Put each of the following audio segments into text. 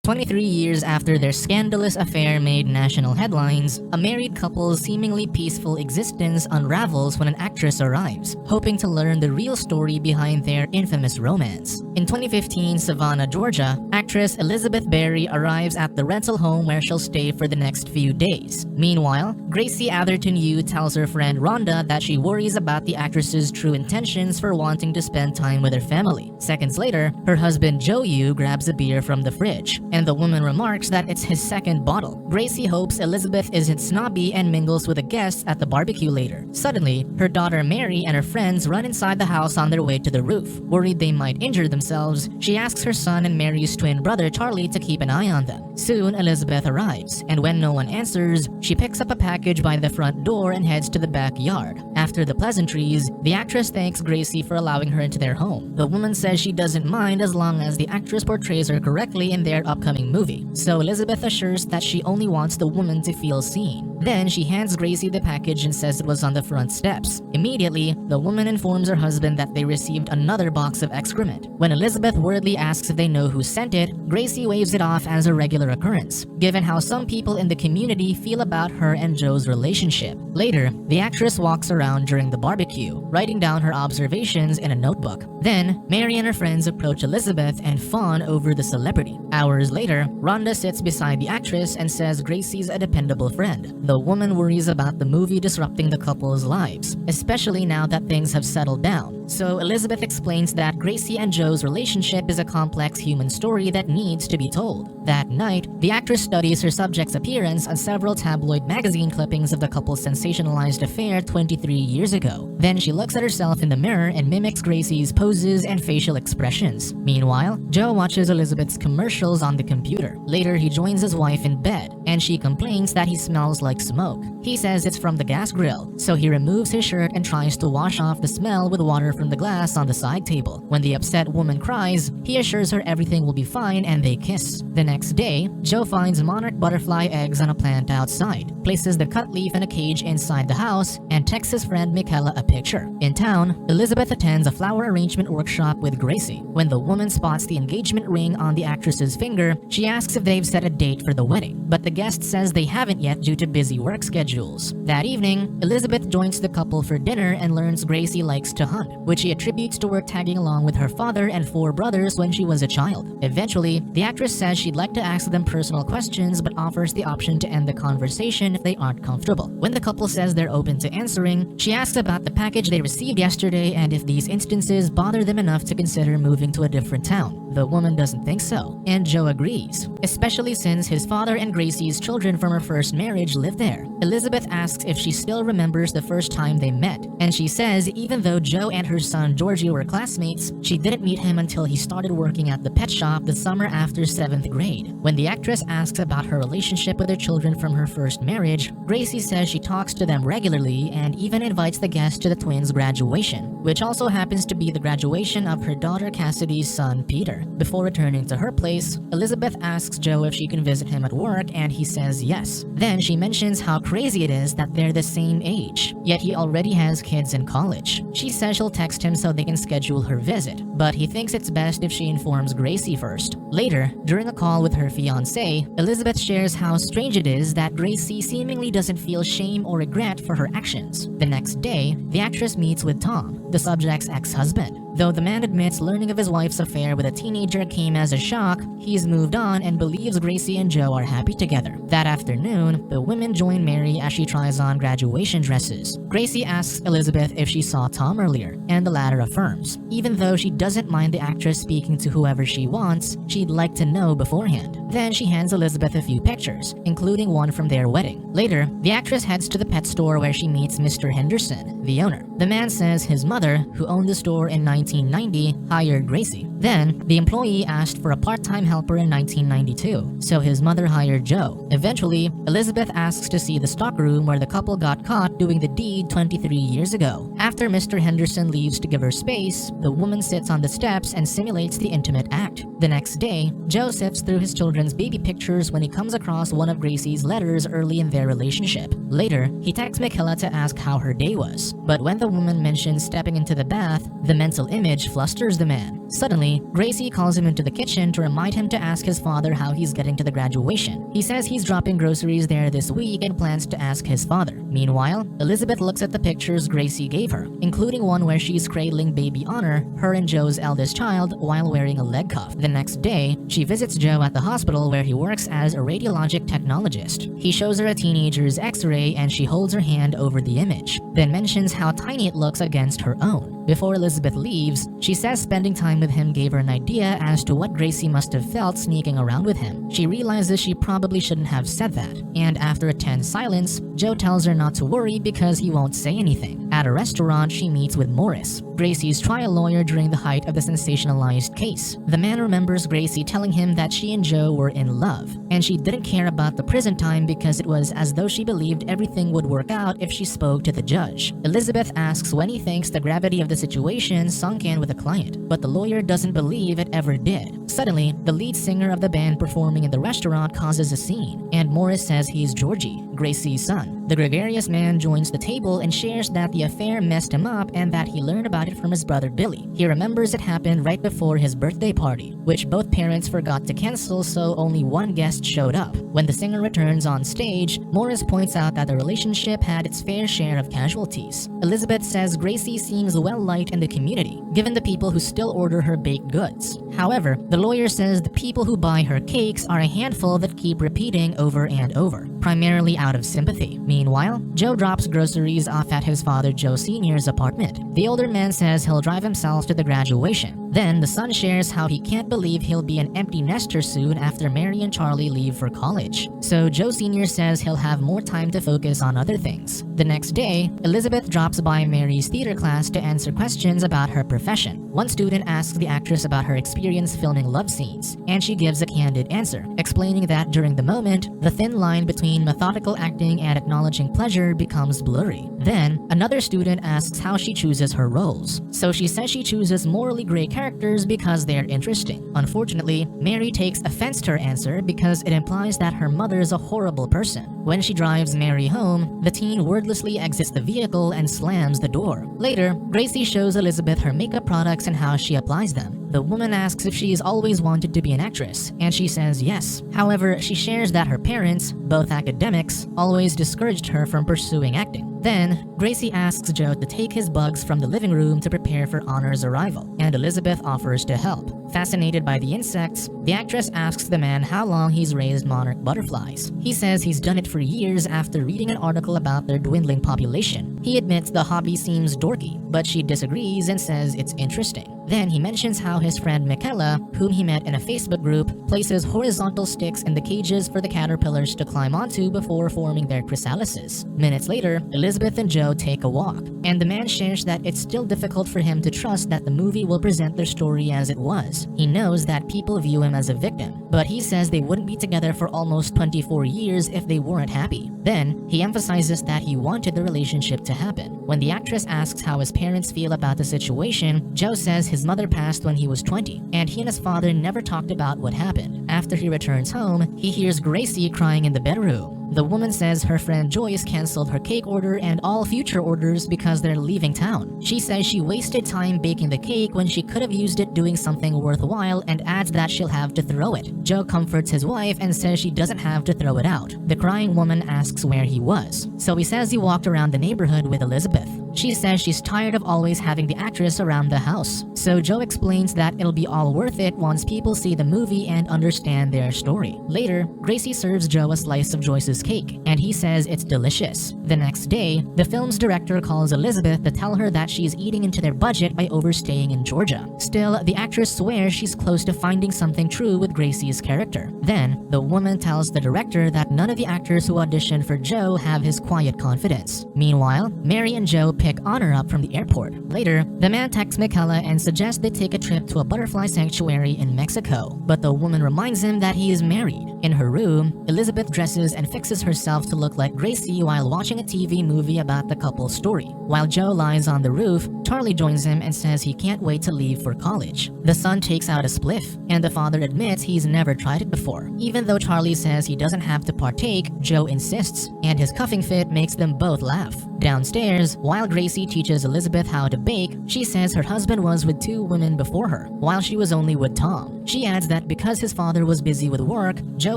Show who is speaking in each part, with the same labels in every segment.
Speaker 1: 23 years after their scandalous affair made national headlines, a married couple's seemingly peaceful existence unravels when an actress arrives, hoping to learn the real story behind their infamous romance. In 2015 Savannah, Georgia, actress Elizabeth Berry arrives at the rental home where she'll stay for the next few days. Meanwhile, Gracie Atherton Yu tells her friend Rhonda that she worries about the actress's true intentions for wanting to spend time with her family. Seconds later, her husband Joe Yu grabs a beer from the fridge, and the woman remarks that it's his second bottle. Gracie hopes Elizabeth isn't snobby and mingles with the guests at the barbecue later. Suddenly, her daughter Mary and her friends run inside the house on their way to the roof. Worried they might injure themselves, she asks her son and Mary's twin brother Charlie to keep an eye on them. Soon, Elizabeth arrives, and when no one answers, she picks up a package by the front door and heads to the backyard. After the pleasantries, the actress thanks Gracie for allowing her into their home. The woman says she doesn't mind as long as the actress portrays her correctly in their upcoming movie. So Elizabeth assures that she only wants the woman to feel seen. Then she hands Gracie the package and says it was on the front steps. Immediately, the woman informs her husband that they received another box of excrement. When Elizabeth worriedly asks if they know who sent it, Gracie waves it off as a regular occurrence, given how some people in the community feel about her and Joe's relationship. Later, the actress walks around during the barbecue, writing down her observations in a notebook. Then, Mary and her friends approach Elizabeth and fawn over the celebrity. Hours later, Rhonda sits beside the actress and says Gracie's a dependable friend. The woman worries about the movie disrupting the couple's lives, especially now that things have settled down. So Elizabeth explains that Gracie and Joe's relationship is a complex human story that needs to be told. That night, the actress studies her subject's appearance on several tabloid magazine clippings of the couple's sensationalized affair 23 years ago. Then she looks at herself in the mirror and mimics Gracie's poses and facial expressions. Meanwhile, Joe watches Elizabeth's commercials on the computer. Later, he joins his wife in bed, and she complains that he smells like smoke. He says it's from the gas grill, so he removes his shirt and tries to wash off the smell with water from the glass on the side table. When the upset woman cries, he assures her everything will be fine and they kiss. The next day, Joe finds monarch butterfly eggs on a plant outside, places the cut leaf in a cage inside the house, and texts his friend Michaela a picture. In town, Elizabeth attends a flower arrangement workshop with Gracie. When the woman spots the engagement ring on the actress's finger, she asks if they've set a date for the wedding, but the guest says they haven't yet due to busy work schedules. That evening, Elizabeth joins the couple for dinner and learns Gracie likes to hunt, which she attributes to work tagging along with her father and 4 brothers when she was a child. Eventually, the actress says she'd like to ask them personal questions but offers the option to end the conversation if they aren't comfortable. When the couple says they're open to answering, she asks about the package they received yesterday and if these instances bother them enough to consider moving to a different town. The woman doesn't think so, and Joe agrees, especially since his father and Gracie's children from her first marriage live there. Elizabeth asks if she still remembers the first time they met, and she says even though Joe and her son Georgie were classmates, she didn't meet him until he started working at the pet shop the summer after 7th grade. When the actress asks about her relationship with her children from her first marriage, Gracie says she talks to them regularly and even invites the guests to the twins' graduation, which also happens to be the graduation of her daughter Cassidy's son Peter. Before returning to her place, Elizabeth asks Joe if she can visit him at work and he says yes. Then she mentions how crazy it is that they're the same age, yet he already has kids in college. She says she'll text him so they can schedule her visit, but he thinks it's best if she informs Gracie first. Later, during a call with her fiancé, Elizabeth shares how strange it is that Gracie seemingly doesn't feel shame or regret for her actions. The next day, the actress meets with Tom, the subject's ex-husband. Though the man admits learning of his wife's affair with a teenager came as a shock, he's moved on and believes Gracie and Joe are happy together. That afternoon, the women join Mary as she tries on graduation dresses. Gracie asks Elizabeth if she saw Tom earlier, and the latter affirms. Even though she doesn't mind the actress speaking to whoever she wants, she'd like to know beforehand. Then she hands Elizabeth a few pictures, including one from their wedding. Later, the actress heads to the pet store where she meets Mr. Henderson, the owner. The man says his mother, who owned the store in 1990, hired Gracie. Then, the employee asked for a part-time helper in 1992, so his mother hired Joe. Eventually, Elizabeth asks to see the stockroom where the couple got caught doing the deed 23 years ago. After Mr. Henderson leaves to give her space, the woman sits on the steps and simulates the intimate act. The next day, Joe sifts through his children's baby pictures when he comes across one of Gracie's letters early in their relationship. Later, he texts Michaela to ask how her day was. But when the woman mentions stepping into the bath, the mental image flusters the man. Suddenly, Gracie calls him into the kitchen to remind him to ask his father how he's getting to the graduation. He says he's dropping groceries there this week and plans to ask his father. Meanwhile, Elizabeth looks at the pictures Gracie gave her, including one where she's cradling baby Honor, her and Joe's eldest child, while wearing a leg cuff. The next day, she visits Joe at the hospital where he works as a radiologic technologist. He shows her a teenager's x-ray and she holds her hand over the image, then mentions how tiny it looks against her own. Before Elizabeth leaves, she says spending time with him gave her an idea as to what Gracie must have felt sneaking around with him. She realizes she probably shouldn't have said that, and after a tense silence, Joe tells her not to worry because he won't say anything. At a restaurant, she meets with Morris, Gracie's trial lawyer during the height of the sensationalized case. The man remembers Gracie telling him that she and Joe were in love, and she didn't care about the prison time because it was as though she believed everything would work out if she spoke to the judge. Elizabeth asks when he thinks the gravity of the situation sunk in with the client, but the lawyer doesn't believe it ever did. Suddenly, the lead singer of the band performing in the restaurant causes a scene, and Morris says he's Georgie, Gracie's son. The gregarious man joins the table and shares that the affair messed him up and that he learned about it from his brother Billy. He remembers it happened right before his birthday party, which both parents forgot to cancel, so only one guest showed up. When the singer returns on stage, Morris points out that the relationship had its fair share of casualties. Elizabeth says Gracie seems well-liked in the community, given the people who still order her baked goods. However, the lawyer says the people who buy her cakes are a handful that keep repeating over and over, primarily out of sympathy. Meanwhile, Joe drops groceries off at his father Joe Sr.'s apartment. The older man says he'll drive himself to the graduation. Then, the son shares how he can't believe he'll be an empty nester soon after Mary and Charlie leave for college. So Joe Sr. says he'll have more time to focus on other things. The next day, Elizabeth drops by Mary's theater class to answer questions about her profession. One student asks the actress about her experience filming love scenes, and she gives a candid answer, explaining that during the moment, the thin line between methodical acting and acknowledging pleasure becomes blurry. Then, another student asks how she chooses her roles. So she says she chooses morally gray characters because they're interesting. Unfortunately, Mary takes offense to her answer because it implies that her mother's a horrible person. When she drives Mary home, the teen wordlessly exits the vehicle and slams the door. Later, Gracie shows Elizabeth her makeup products and how she applies them. The woman asks if she's always wanted to be an actress, and she says yes. However, she shares that her parents, both academics, always discouraged her from pursuing acting. Then, Gracie asks Joe to take his bugs from the living room to prepare for Honor's arrival, and Elizabeth offers to help. Fascinated by the insects, the actress asks the man how long he's raised monarch butterflies. He says he's done it for years after reading an article about their dwindling population. He admits the hobby seems dorky, but she disagrees and says it's interesting. Then he mentions how his friend Michaela, whom he met in a Facebook group, places horizontal sticks in the cages for the caterpillars to climb onto before forming their chrysalises. Minutes later, Elizabeth and Joe take a walk, and the man shares that it's still difficult for him to trust that the movie will present their story as it was. He knows that people view him as a victim, but he says they wouldn't be together for almost 24 years if they weren't happy. Then, he emphasizes that he wanted the relationship to happen. When the actress asks how his parents feel about the situation, Joe says his mother passed when he was 20, and he and his father never talked about what happened. After he returns home, he hears Gracie crying in the bedroom. The woman says her friend Joyce canceled her cake order and all future orders because they're leaving town. She says she wasted time baking the cake when she could have used it doing something worthwhile and adds that she'll have to throw it. Joe comforts his wife and says she doesn't have to throw it out. The crying woman asks where he was, so he says he walked around the neighborhood with Elizabeth. She says she's tired of always having the actress around the house. So Joe explains that it'll be all worth it once people see the movie and understand their story. Later, Gracie serves Joe a slice of Joyce's cake, and he says it's delicious. The next day, the film's director calls Elizabeth to tell her that she's eating into their budget by overstaying in Georgia. Still, the actress swears she's close to finding something true with Gracie's character. Then, the woman tells the director that none of the actors who auditioned for Joe have his quiet confidence. Meanwhile, Mary and Joe pick Honor up from the airport. Later, the man texts Michaela and suggests they take a trip to a butterfly sanctuary in Mexico, but the woman reminds him that he is married. In her room, Elizabeth dresses and fixes herself to look like Gracie while watching a TV movie about the couple's story. While Joe lies on the roof, Charlie joins him and says he can't wait to leave for college. The son takes out a spliff, and the father admits he's never tried it before. Even though Charlie says he doesn't have to partake, Joe insists, and his cuffing fit makes them both laugh. Downstairs, while Gracie teaches Elizabeth how to bake, she says her husband was with 2 women before her, while she was only with Tom. She adds that because his father was busy with work, Joe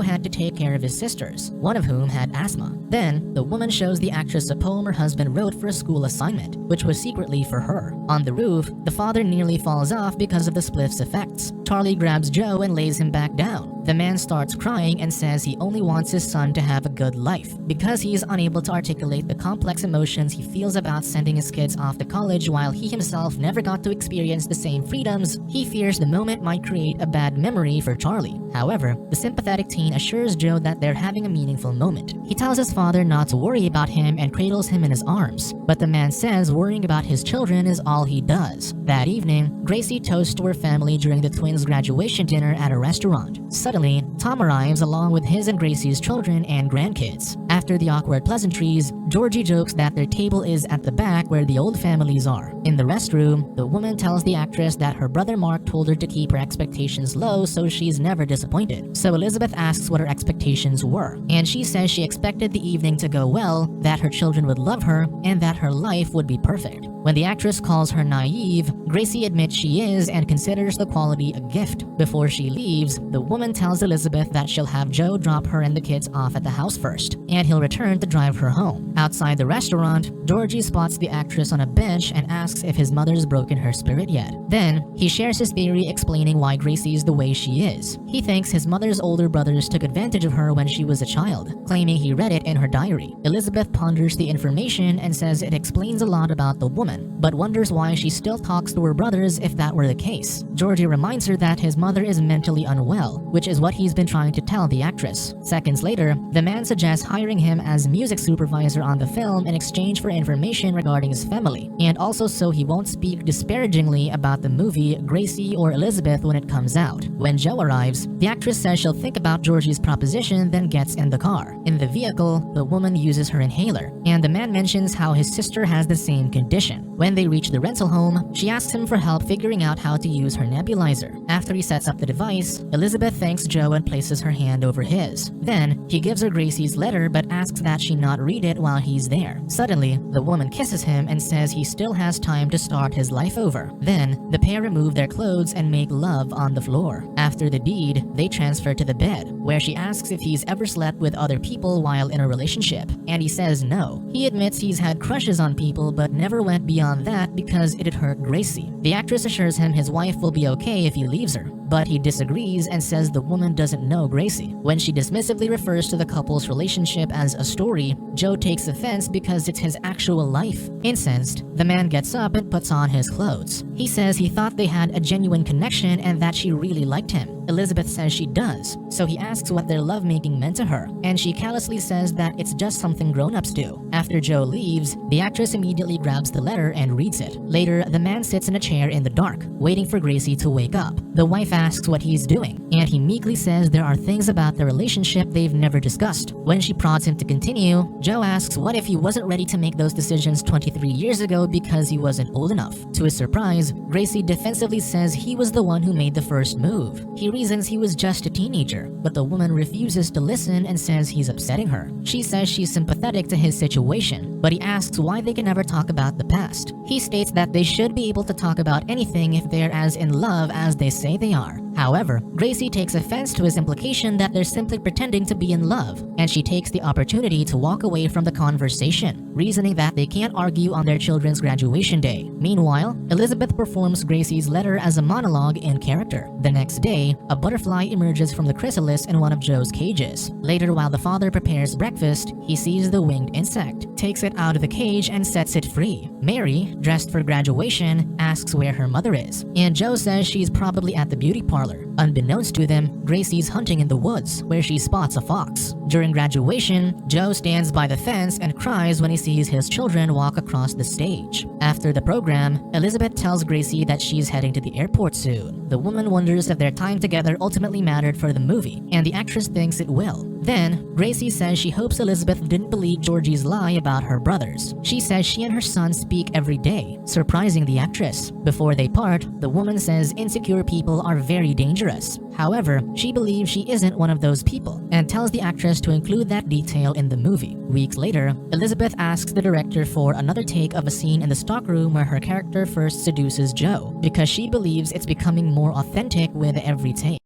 Speaker 1: had to take care of his sisters, one of whom had asthma. Then, the woman shows the actress a poem her husband wrote for a school assignment, which was secretly for her. On the roof, the father nearly falls off because of the spliff's effects. Charlie grabs Joe and lays him back down. The man starts crying and says he only wants his son to have a good life. Because he is unable to articulate the complex emotions he feels about sending his kids off to college while he himself never got to experience the same freedoms, he fears the moment might create a bad memory for Charlie. However, the sympathetic teen assures Joe that they're having a meaningful moment. He tells his father not to worry about him and cradles him in his arms, but the man says worrying about his children is all he does. That evening, Gracie toasts to her family during the twins' graduation dinner at a restaurant. Suddenly, Tom arrives along with his and Gracie's children and grandkids. After the awkward pleasantries, Georgie jokes that their table is at the back where the old families are. In the restroom, the woman tells the actress that her brother Mark told her to keep her expectations low so she's never disappointed. So Elizabeth asks what her expectations were, and she says she expected the evening to go well, that her children would love her, and that her life would be perfect. When the actress calls her naive, Gracie admits she is and considers the quality a gift. Before she leaves, the woman tells Elizabeth that she'll have Joe drop her and the kids off at the house first, and he'll return to drive her home. Outside the restaurant, Georgie spots the actress on a bench and asks if his mother's broken her spirit yet. Then, he shares his theory explaining why Gracie is the way she is. He thinks his mother's older brothers took advantage of her when she was a child, claiming he read it in her diary. Elizabeth ponders the information and says it explains a lot about the woman, but wonders why she still talks to her brothers if that were the case. Georgie reminds her that his mother is mentally unwell, which is what he's been trying to tell the actress. Seconds later, the man suggests hiring him as music supervisor on the film in exchange for information regarding his family, and also so he won't speak disparagingly about the movie, Gracie or Elizabeth when it comes out. When Joe arrives, the actress says she'll think about Georgie's proposition, then gets in the car. In the vehicle, the woman uses her inhaler, and the man mentions how his sister has the same condition. When they reach the rental home, she asks him for help figuring out how to use her nebulizer. After he sets up the device, Elizabeth thanks Joe and places her hand over his. Then, he gives her Gracie's letter but asks that she not read it while he's there. Suddenly, the woman kisses him and says he still has time to start his life over. Then, the pair remove their clothes and make love on the floor. After the deed, they transfer to the bed, where she asks if he's ever slept with other people while in a relationship, and he says no. He admits he's had crushes on people but never went beyond that because it'd hurt Gracie. The actress assures him his wife will be okay if he leaves her, but he disagrees and says the woman doesn't know Gracie. When she dismissively refers to the couple's relationship as a story, Joe takes offense because it's his actual life. Incensed, the man gets up and puts on his clothes. He says he thought they had a genuine connection and that she really liked him. Elizabeth says she does, so he asks what their lovemaking meant to her, and she callously says that it's just something grown-ups do. After Joe leaves, the actress immediately grabs the letter and reads it. Later, the man sits in a chair in the dark, waiting for Gracie to wake up. The wife asks what he's doing, and he meekly says there are things about their relationship they've never discussed. When she prods him to continue, Joe asks what if he wasn't ready to make those decisions 23 years ago because he wasn't old enough. To his surprise, Gracie defensively says he was the one who made the first move. He reasons he was just a teenager, but the woman refuses to listen and says he's upsetting her. She says she's sympathetic to his situation, but he asks why they can never talk about the past. He states that they should be able to talk about anything if they're as in love as they say they are. However, Gracie takes offense to his implication that they're simply pretending to be in love, and she takes the opportunity to walk away from the conversation, reasoning that they can't argue on their children's graduation day. Meanwhile, Elizabeth performs Gracie's letter as a monologue in character. The next day, a butterfly emerges from the chrysalis in one of Joe's cages. Later, while the father prepares breakfast, he sees the winged insect, takes it out of the cage, and sets it free. Mary, dressed for graduation, asks where her mother is, and Joe says she's probably at the beauty parlor parlor. Unbeknownst to them, Gracie's hunting in the woods, where she spots a fox. During graduation, Joe stands by the fence and cries when he sees his children walk across the stage. After the program, Elizabeth tells Gracie that she's heading to the airport soon. The woman wonders if their time together ultimately mattered for the movie, and the actress thinks it will. Then, Gracie says she hopes Elizabeth didn't believe Georgie's lie about her brothers. She says she and her son speak every day, surprising the actress. Before they part, the woman says insecure people are very dangerous. However, she believes she isn't one of those people, and tells the actress to include that detail in the movie. Weeks later, Elizabeth asks the director for another take of a scene in the stockroom where her character first seduces Joe, because she believes it's becoming more authentic with every take.